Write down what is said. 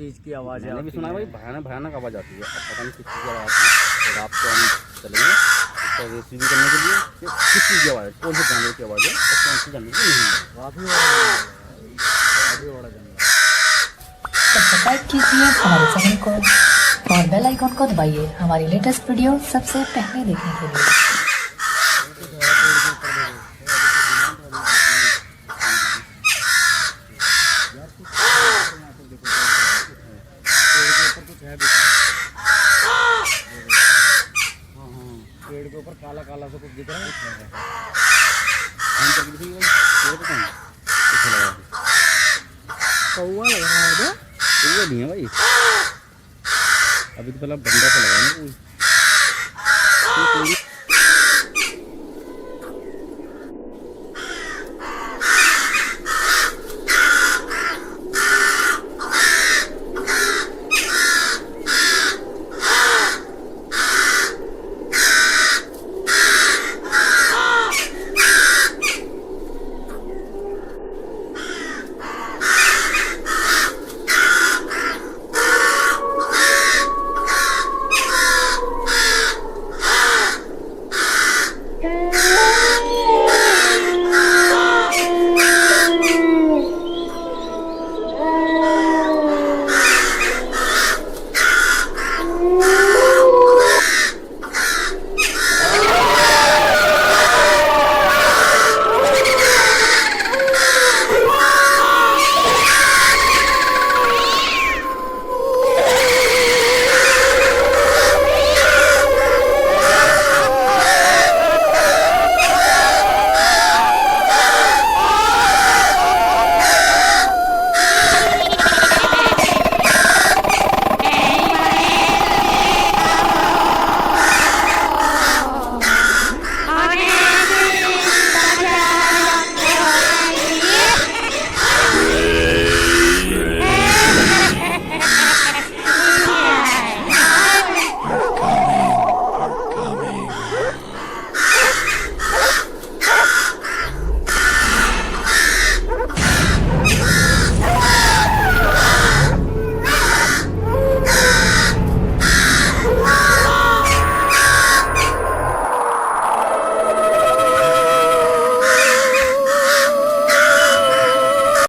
चीज़ की आवाज़ मैंने भी सुना है भाई, भयानक भयानक आवाज़ आती है। अब पता नहीं किस चीज़ की आवाज़ आती है। तो रात को हम चलेंगे उसका रेस्क्यू करने के लिए कि किस चीज़ की आवाज़ है, कौन से जानवर की आवाज़ है और कौन सी जानवर की नहीं है। काफ़ी बड़ा जंगल है। सब्सक्राइब कीजिए हमारे चैनल को और बेल आइकन को दबाइए हमारी लेटेस्ट वीडियो सबसे पहले देखने के लिए। पेड़ के ऊपर काला काला सा कुछ दिख रहा है। कौवा लग रहा है, कौवा नहीं है भाई, अभी तो पहला बंदा सा लगा है ना कोई।